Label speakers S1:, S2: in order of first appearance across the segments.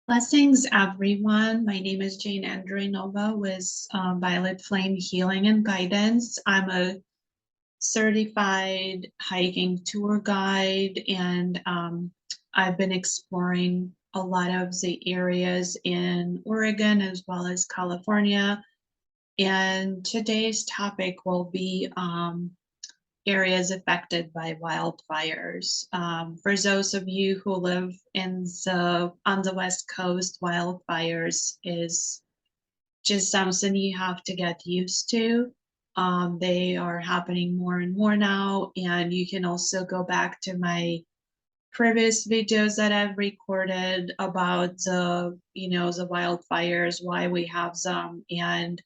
S1: Blessings, everyone. My name is Jane Andrianova with Violet Flame Healing and Guidance. I'm a certified hiking tour guide, and I've been exploring a lot of the areas in Oregon as well as California. And today's topic will be areas affected by wildfires. For those of you who live on the West Coast, wildfires is just something you have to get used to. They are happening more and more now, and you can also go back to my previous videos that I've recorded about the wildfires, why we have them, and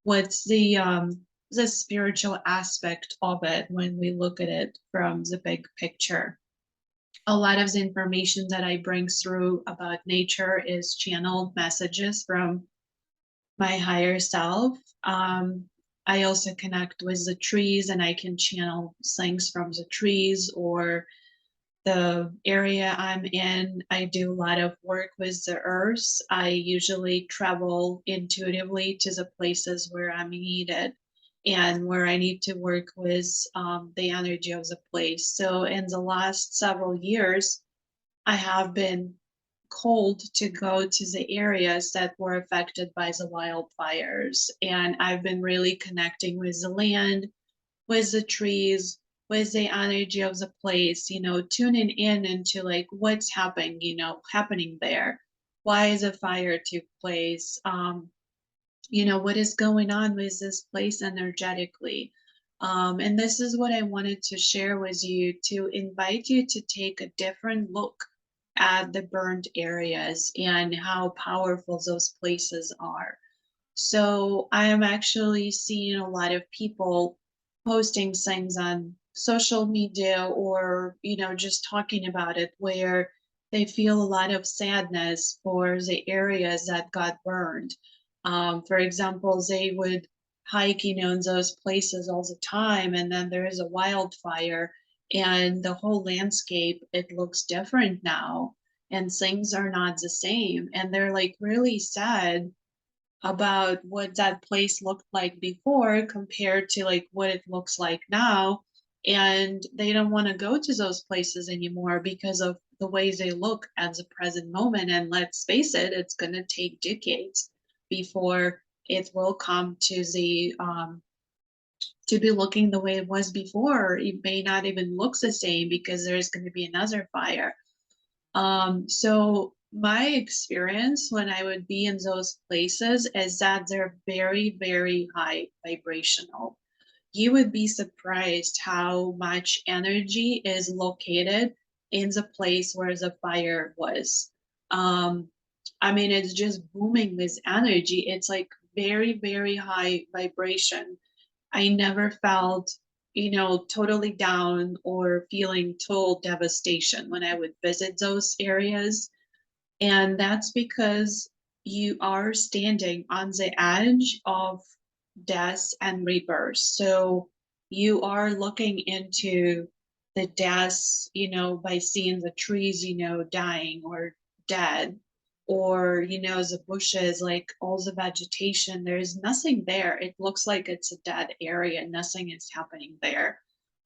S1: what's the spiritual aspect of it when we look at it from the big picture. A lot of the information that I bring through about nature is channeled messages from my higher self. I also connect with the trees, and I can channel things from the trees or the area I'm in. I do a lot of work with the earth. I usually travel intuitively to the places where I'm needed and where I need to work with the energy of the place. So in the last several years, I have been called to go to the areas that were affected by the wildfires. And I've been really connecting with the land, with the trees, with the energy of the place, tuning in into like what's happening there. Why the fire took place? What is going on with this place energetically? And this is what I wanted to share with you, to invite you to take a different look at the burned areas and how powerful those places are. So I am actually seeing a lot of people posting things on social media or, just talking about it, where they feel a lot of sadness for the areas that got burned. For example, they would hike, in those places all the time, and then there is a wildfire, and the whole landscape, it looks different now, and things are not the same. And they're like really sad about what that place looked like before compared to like what it looks like now, and they don't want to go to those places anymore because of the ways they look at the present moment. And let's face it, it's going to take decades before it will come to be looking the way it was before. It may not even look the same because there's going to be another fire. So my experience when I would be in those places is that they're very, very high vibrational. You would be surprised how much energy is located in the place where the fire was. Um, I mean, it's just booming with energy. It's like very, very high vibration. I never felt, totally down or feeling total devastation when I would visit those areas. And that's because you are standing on the edge of death and rebirth. So you are looking into the death, by seeing the trees, dying or dead, or, the bushes, like all the vegetation, there's nothing there. It looks like it's a dead area, nothing is happening there.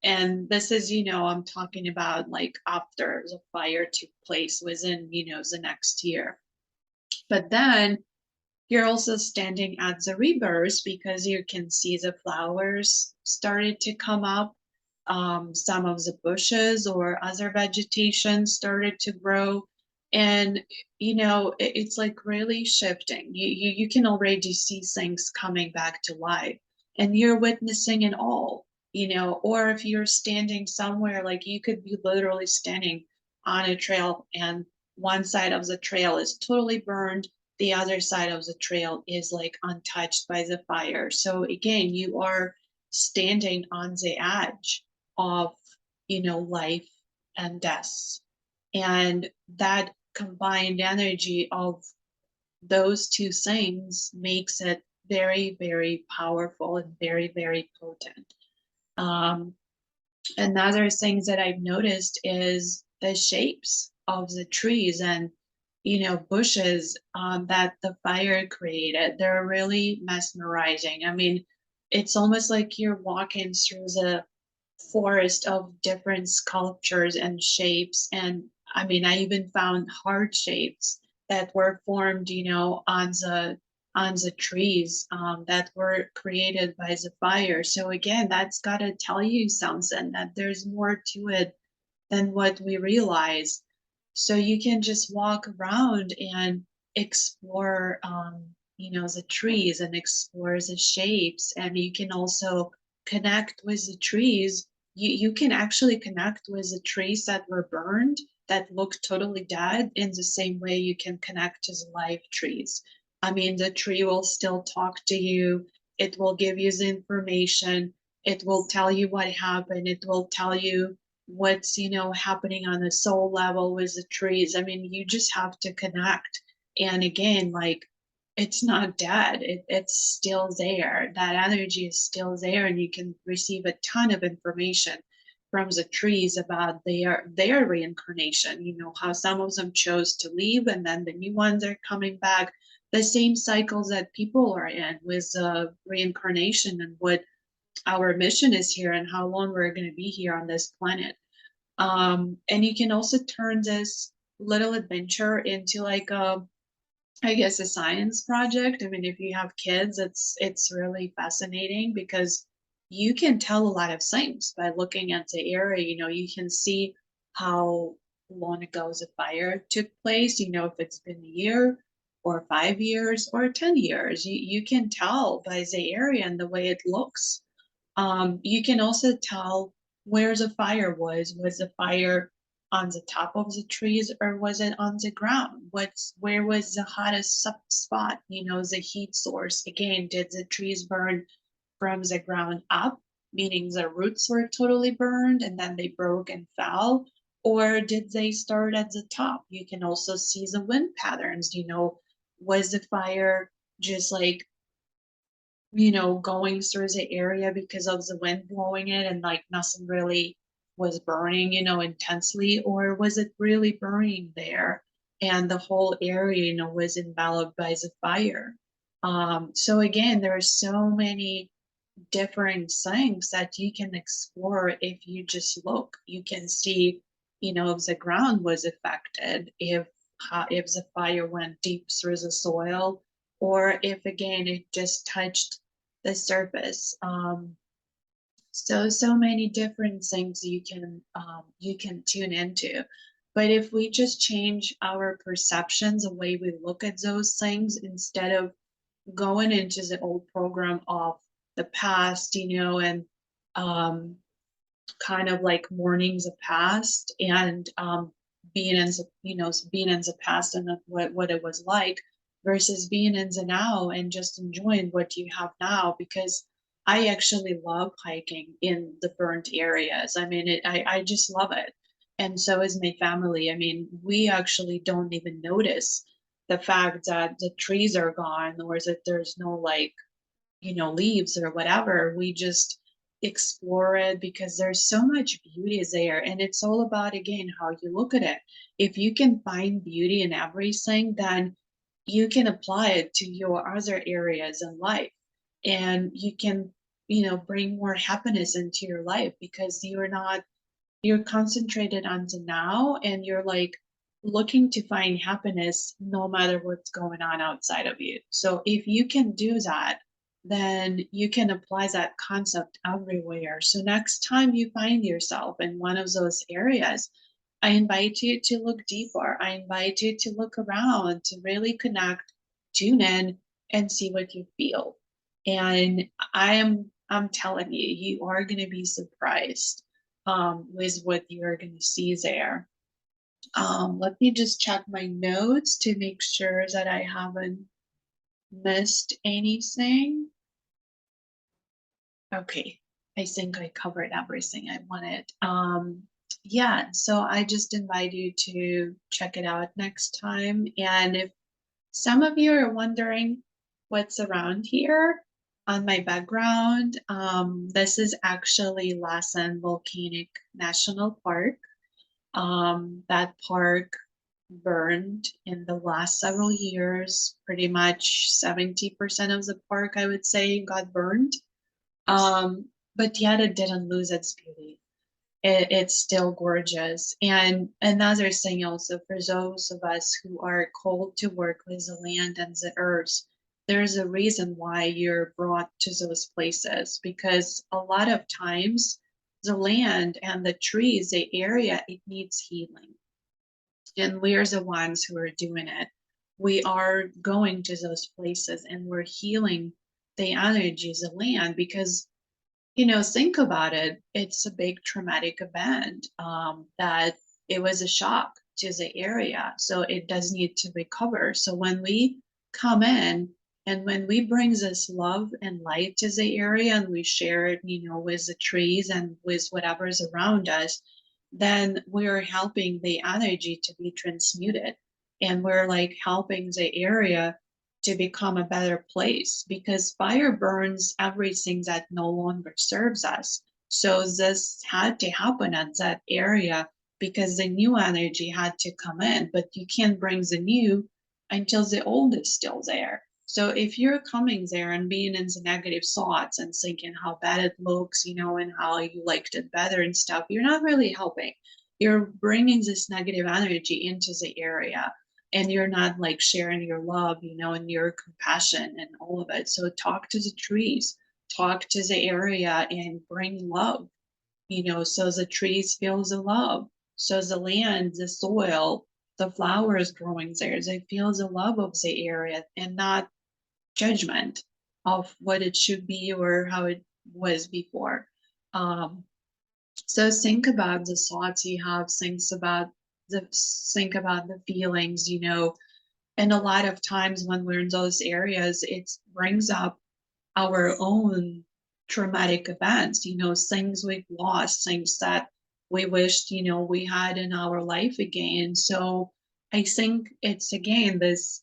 S1: And this is, I'm talking about like after the fire took place within, the next year. But then you're also standing at the rebirth because you can see the flowers started to come up. Some of the bushes or other vegetation started to grow. And, it's like really shifting. You can already see things coming back to life, and you're witnessing it all, or if you're standing somewhere, like you could be literally standing on a trail, and one side of the trail is totally burned, the other side of the trail is like untouched by the fire. So again, you are standing on the edge of, life and death. And that combined energy of those two things makes it very, very powerful and very, very potent. Um, Another thing that I've noticed is the shapes of the trees. And bushes that the fire created. They're really mesmerizing. I mean, it's almost like you're walking through the forest of different sculptures and shapes. And I mean, I even found heart shapes that were formed, on the trees that were created by the fire. So again, that's got to tell you something, that there's more to it than what we realize. So you can just walk around and explore, the trees and explore the shapes. And you can also connect with the trees. You can actually connect with the trees that were burned, that look totally dead, in the same way you can connect to the live trees. I mean, the tree will still talk to you. It will give you the information. It will tell you what happened. It will tell you what's happening on the soul level with the trees. I mean, you just have to connect. And again, like, it's not dead. It's still there. That energy is still there, and you can receive a ton of information from the trees about their reincarnation. How some of them chose to leave, and then the new ones are coming back. The same cycles that people are in with reincarnation, and what our mission is here, and how long we're going to be here on this planet. And you can also turn this little adventure into like I guess a science project. I mean, if you have kids, it's really fascinating, because you can tell a lot of things by looking at the area. You can see how long ago the fire took place. If it's been a year or 5 years or 10 years, you can tell by the area and the way it looks. You can also tell where the fire was. Was the fire on the top of the trees, or was it on the ground? Where was the hottest spot? The heat source. Again, did the trees burn from the ground up, meaning the roots were totally burned and then they broke and fell? Or did they start at the top? You can also see the wind patterns. Was the fire just like going through the area because of the wind blowing it, and like nothing really was burning, intensely? Or was it really burning there and the whole area, was enveloped by the fire? So again, there are so many different things that you can explore if you just look. You can see, if the ground was affected, if the fire went deep through the soil, or if again it just touched the surface. So many different things you can tune into. But if we just change our perceptions, the way we look at those things, instead of going into the old program of the past, and um, kind of like mourning the past, and being in the past and what it was like, versus being in the now and just enjoying what you have now. Because I actually love hiking in the burnt areas. I mean, I just love it. And so is my family. I mean, we actually don't even notice the fact that the trees are gone, or that there's no, like, leaves or whatever. We just explore it because there's so much beauty there. And it's all about, again, how you look at it. If you can find beauty in everything, then you can apply it to your other areas in life. And you can, bring more happiness into your life, because you're concentrated on the now, and you're like looking to find happiness no matter what's going on outside of you. So if you can do that, then you can apply that concept everywhere. So next time you find yourself in one of those areas, I invite you to look deeper. I invite you to look around, to really connect, tune in, and see what you feel. And I'm telling you, you are going to be surprised with what you're going to see there. Let me just check my notes to make sure that I haven't missed anything. Okay, I think I covered everything I wanted. Yeah, so I just invite you to check it out next time. And if some of you are wondering what's around here on my background, this is actually Lassen Volcanic National Park. That park burned in the last several years. Pretty much 70% of the park, I would say, got burned. But yet it didn't lose its beauty. It's still gorgeous. And another thing also, for those of us who are called to work with the land and the earth, there's a reason why you're brought to those places, because a lot of times the land and the trees, the area, it needs healing. And we're the ones who are doing it. We are going to those places and we're healing the energies of land, because think about it. It's a big traumatic event, that it was a shock to the area. So it does need to recover. So when we come in and when we bring this love and light to the area and we share it, with the trees and with whatever's around us, then we're helping the energy to be transmuted. And we're like helping the area to become a better place, because fire burns everything that no longer serves us. So this had to happen at that area because the new energy had to come in, but you can't bring the new until the old is still there. So if you're coming there and being in the negative thoughts and thinking how bad it looks, and how you liked it better and stuff, you're not really helping. You're bringing this negative energy into the area, and you're not like sharing your love, and your compassion and all of it. So talk to the trees, talk to the area, and bring love, so the trees feel the love. So the land, the soil, the flowers growing there, they feel the love of the area and not judgment of what it should be or how it was before. Um, so think about the thoughts you have, think about the feelings, and a lot of times when we're in those areas, it brings up our own traumatic events, things we've lost, things that we wished, we had in our life again. So I think it's again this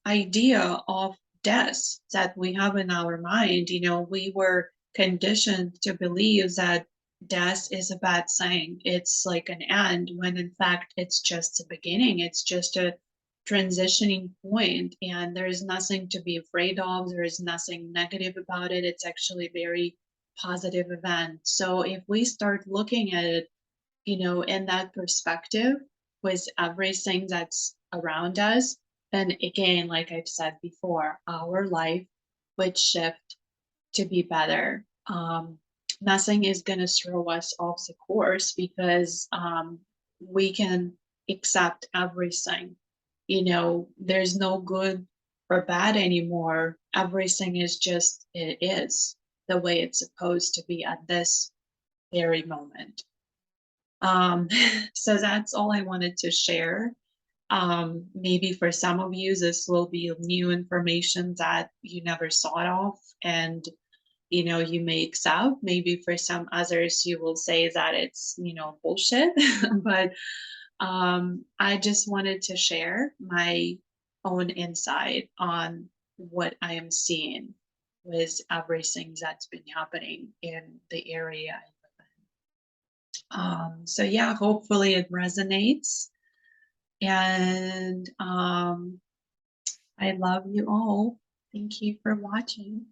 S1: idea of death that we have in our mind. We were conditioned to believe that death is a bad thing. It's like an end, when in fact it's just a beginning. It's just a transitioning point, and there is nothing to be afraid of. There is nothing negative about it. It's actually a very positive event. So if we start looking at it, in that perspective, with everything that's around us, then again, like I've said before, our life would shift to be better. Nothing is going to throw us off the course, because we can accept everything. There's no good or bad anymore. Everything is just, it is the way it's supposed to be at this very moment. Um, so that's all I wanted to share. Maybe for some of you, this will be new information that you never thought of, and you may accept. Maybe for some others, you will say that it's bullshit. But I just wanted to share my own insight on what I am seeing with everything that's been happening in the area I live in. So yeah, hopefully it resonates. And I love you all. Thank you for watching.